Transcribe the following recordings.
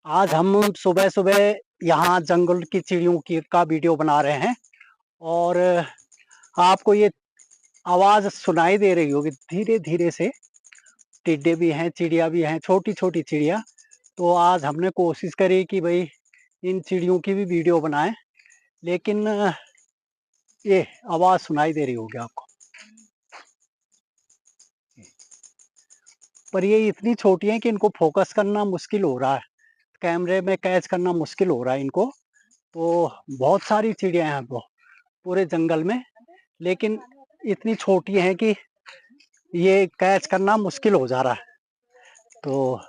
आज हम सुबह-सुबह यहाँ जंगल की चिड़ियों की का वीडियो बना रहे हैं और आपको ये आवाज़ सुनाई दे रही होगी धीरे-धीरे से, टिड्डे भी हैं, चिड़िया भी हैं, छोटी-छोटी चिड़िया। तो आज हमने कोशिश करी कि भई इन चिड़ियों की भी वीडियो बनाएँ, लेकिन ये आवाज़ सुनाई दे रही होगी आपको। पर ये इतनी छोटी हैं कि इनको फ़ोकस करना मुश्किल हो रहा है, कैमरे में कैच करना मुश्किल हो रहा है इनको। तो बहुत सारी चिड़िया हैं पूरे जंगल में, लेकिन इतनी छोटी हैं कि ये कैच करना मुश्किल हो जा रहा है। तो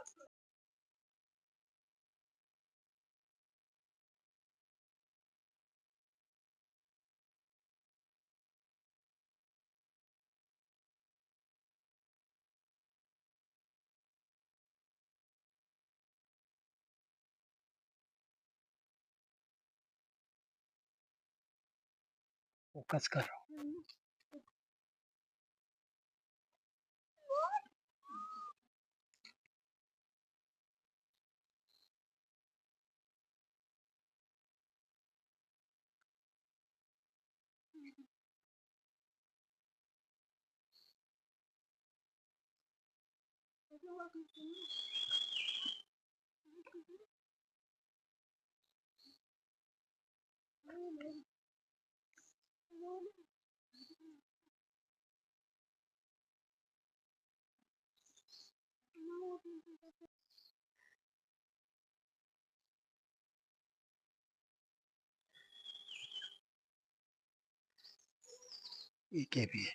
फ़ोकस कर रहा हूँ। एक ये भी है।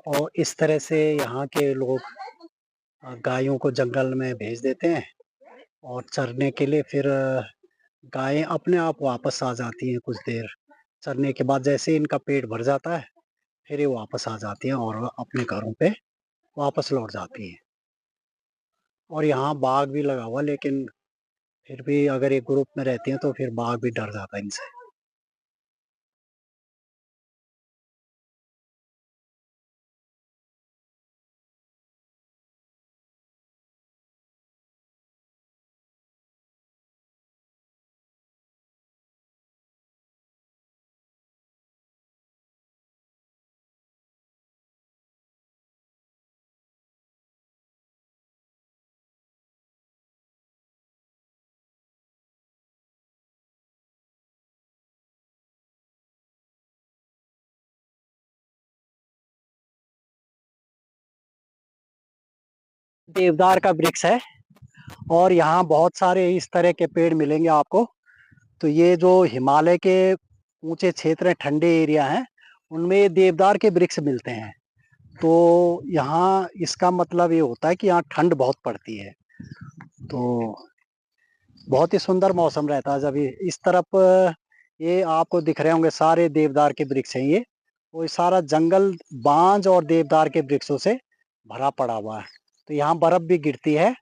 और इस तरह से यहाँ के लोग गायों को जंगल में भेज देते हैं और चरने के लिए फिर गायें अपने आप वापस आ जाती हैं कुछ देर चरने के बाद। जैसे ही इनका पेट भर जाता है, फिर ये वापस आ जाती हैं और अपने घरों पे वापस लौट जाती हैं। और यहाँ बाघ भी लगा हुआ, लेकिन फिर भी अगर ये ग्रुप में रहती हैं तो फिर बाघ भी डर जाता है इनसे। देवदार का वृक्ष है और यहाँ बहुत सारे इस तरह के पेड़ मिलेंगे आपको। तो ये जो हिमालय के ऊंचे क्षेत्र हैं, ठंडे एरिया हैं, उनमें ये देवदार के वृक्ष मिलते हैं। तो यहाँ इसका मतलब ये होता है कि यहाँ ठंड बहुत पड़ती है। तो बहुत ही सुंदर मौसम रहता है जब ये इस तरफ ये आपको दिख रहे होंगे सारे देवदार के वृक्ष हैं ये। और ये सारा जंगल बांज और देवदार के वृक्षों से भरा पड़ा हुआ है। तो यहाँ बर्फ भी गिरती है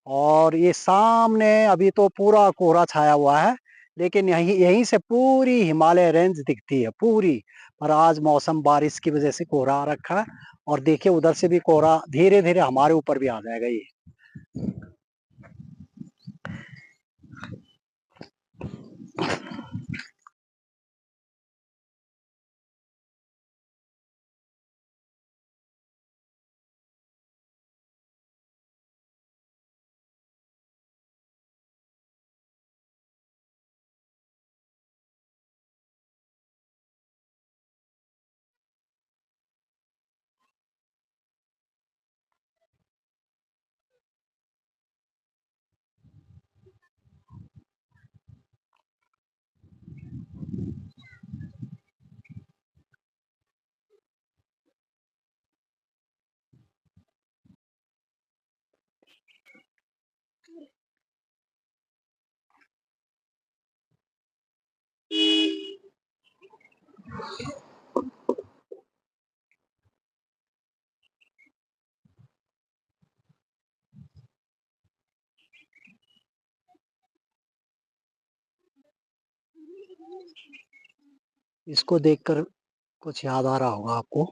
और ये सामने अभी तो पूरा कोहरा छाया हुआ है, लेकिन यहीं यहीं से पूरी हिमालय रेंज दिखती है पूरी। पर आज मौसम बारिश की वजह से कोहरा आ रखा है और देखिए उधर से भी कोहरा धीरे-धीरे हमारे ऊपर भी आ जाएगा ये। इसको देखकर कुछ याद आ रहा होगा आपको।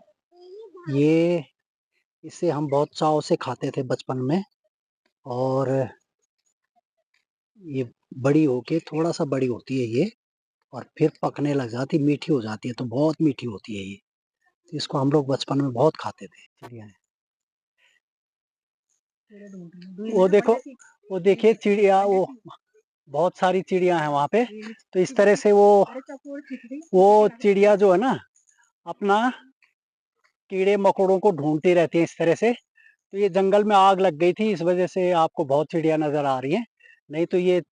ये इसे हम बहुत चाव से खाते थे बचपन में, और ये बड़ी होके थोड़ा-सा बड़ी होती है ये, और फिर पकने लग जाती, मीठी हो जाती है, तो बहुत मीठी होती है ये। तो इसको हम लोग बचपन में बहुत खाते थे, चिड़िया है। वो देखो, वो देखिए चिड़िया, वो बहुत सारी चिड़िया हैं वहाँ पे। तो इस तरह से वो चिड़िया जो है ना, अपना कीड़े-मकोड़ों को ढूँढती रहती है इस तरह से। तो ये जंगल में आग लग गई थी, इस वजह से आपको बहुत चिड़िया नज़र आ रही हैं। नहीं तो ये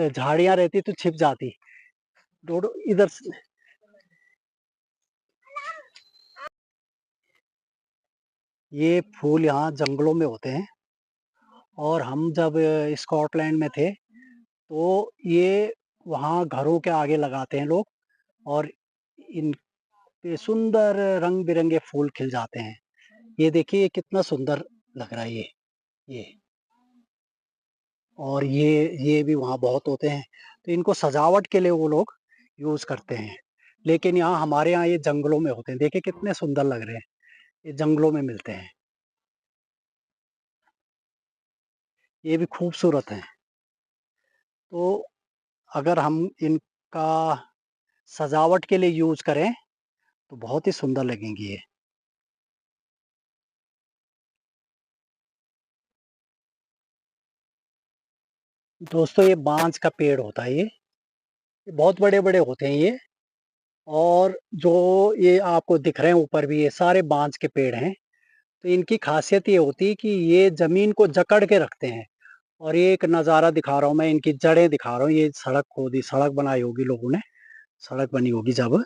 झाड़ियाँ रहती तो छिप जाती। डोडो इधर से ये फूल यहाँ जंगलों में होते हैं, और हम जब स्कॉटलैंड में थे, तो ये वहाँ घरों के आगे लगाते हैं लोग, और इन पे सुंदर रंग-बिरंगे फूल खिल जाते हैं। ये देखिए ये कितना सुंदर लग रहा है ये। और ये भी वहाँ बहुत होते हैं। तो इनको सजावट के लिए वो लोग यूज़ करते हैं। लेकिन यहाँ हमारे यहाँ ये जंगलों में होते हैं। देखिए कितने सुंदर लग रहे हैं। ये जंगलों में मिलते हैं। ये भी खूबसूरत हैं। तो अगर हम इनका सजावट के लिए यूज़ करें, तो बहुत ही सुंदर लगेंगी ये। दोस्तों ये बांज का पेड़ होता है ये। ये बहुत बड़े-बड़े होते हैं ये, और जो ये आपको दिख रहे हैं ऊपर भी, ये सारे बांज के पेड़ हैं। तो इनकी खासियत ये होती है कि ये ज़मीन को जकड़ के रखते हैं। और ये एक नज़ारा दिखा रहा हूँ मैं, इनकी जड़ें दिखा रहा हूँ। ये सड़क खोदी, सड़क बनाई होगी लोगों ने, सड़क बनी होगी जब,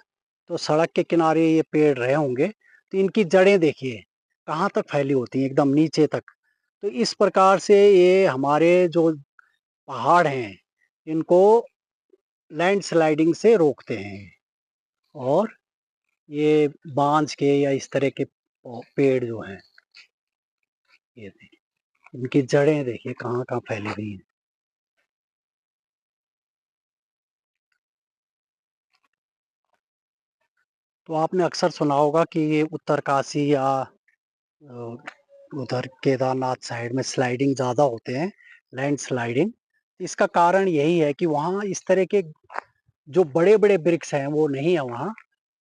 तो सड़क के किनारे ये पेड़ रहे होंगे। तो इनकी जड़ें देखिए कहाँ तक फैली होती हैं, एकदम नीचे तक। तो इस प्रकार से ये हमारे जो पहाड़ हैं, इनको लैंडस्लाइडिंग से रोकते हैं। और ये बांज के या इस तरह के पेड़ जो हैं, ये देखिए, इनकी जड़ें देखिए कहाँ-कहाँ फैली हुई हैं। तो आपने अक्सर सुना होगा कि ये उत्तरकाशी या उधर केदारनाथ साइड में स्लाइडिंग ज़्यादा होते हैं, लैंडस्लाइडिंग। इसका कारण यही है कि वहाँ इस तरह के जो बड़े-बड़े वृक्ष हैं, वो नहीं है वहाँ,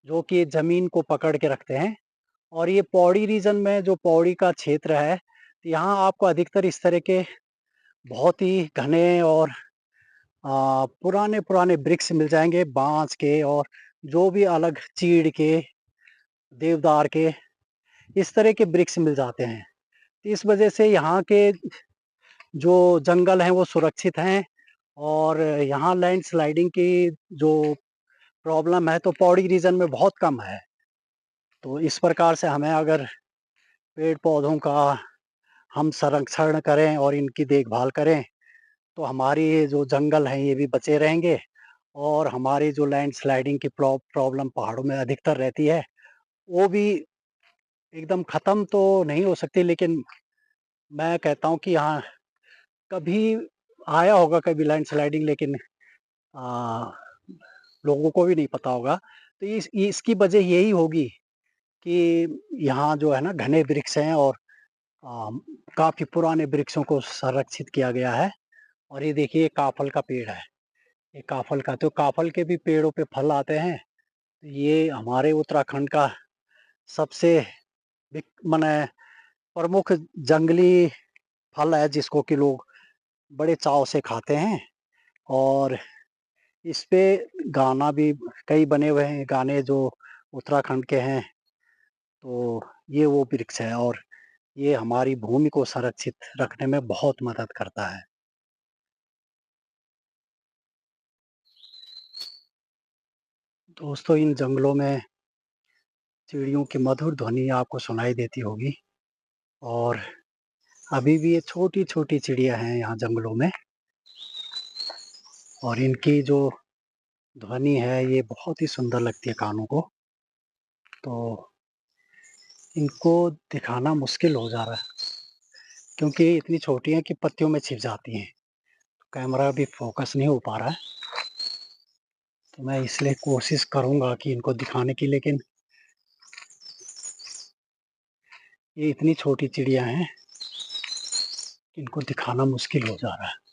जो कि ज़मीन को पकड़ के रखते हैं। और ये पौड़ी रीजन में, जो पौड़ी का क्षेत्र है, यहाँ आपको अधिकतर इस तरह के बहुत ही घने और पुराने-पुराने वृक्ष मिल जाएँगे, बाँस के, और जो भी अलग चीड़ के, देवदार के, इस तरह के वृक्ष मिल जाते हैं। इस वजह से यहाँ के जो जंगल हैं वो सुरक्षित हैं, और यहाँ लैंडस्लाइडिंग की जो प्रॉब्लम है, तो पौड़ी रीजन में बहुत कम है। तो इस प्रकार से हमें अगर पेड़-पौधों का हम संरक्षण करें और इनकी देखभाल करें, तो हमारी ये जो जंगल हैं ये भी बचे रहेंगे, और हमारी जो लैंडस्लाइडिंग की प्रॉब्लम पहाड़ों में अधिकतर रहती है, वो भी एकदम ख़त्म तो नहीं हो सकती। लेकिन मैं कहता हूँ कि हाँ, कभी आया होगा कभी लैंडस्लाइडिंग, लेकिन आ, लोगों को भी नहीं पता होगा। तो इसकी वजह यही होगी कि यहाँ जो है ना घने वृक्ष हैं, और काफ़ी पुराने वृक्षों को संरक्षित किया गया है। और ये देखिए काफल का पेड़ है। ये काफल का, तो काफल के भी पेड़ों पे फल आते हैं। ये हमारे उत्तराखंड का सबसे माने प्रमुख जंगली फल है, जिसको कि लोग बड़े चाव से खाते हैं। और इस पे गाना भी कई बने हुए हैं, गाने जो उत्तराखंड के हैं। तो ये वो वृक्ष है, और ये हमारी भूमि को संरक्षित रखने में बहुत मदद करता है। दोस्तों इन जंगलों में चिड़ियों की मधुर ध्वनि आपको सुनाई देती होगी। और अभी भी ये छोटी-छोटी चिड़िया हैं यहाँ जंगलों में, और इनकी जो ध्वनि है ये बहुत ही सुंदर लगती है कानों को। तो इनको दिखाना मुश्किल हो जा रहा है, क्योंकि ये इतनी छोटी हैं कि पत्तियों में छिप जाती हैं। कैमरा भी फ़ोकस नहीं हो पा रहा है। तो मैं इसलिए कोशिश करूँगा कि इनको दिखाने की, लेकिन ये इतनी छोटी चिड़िया हैं, कि इनको दिखाना मुश्किल हो जा रहा है।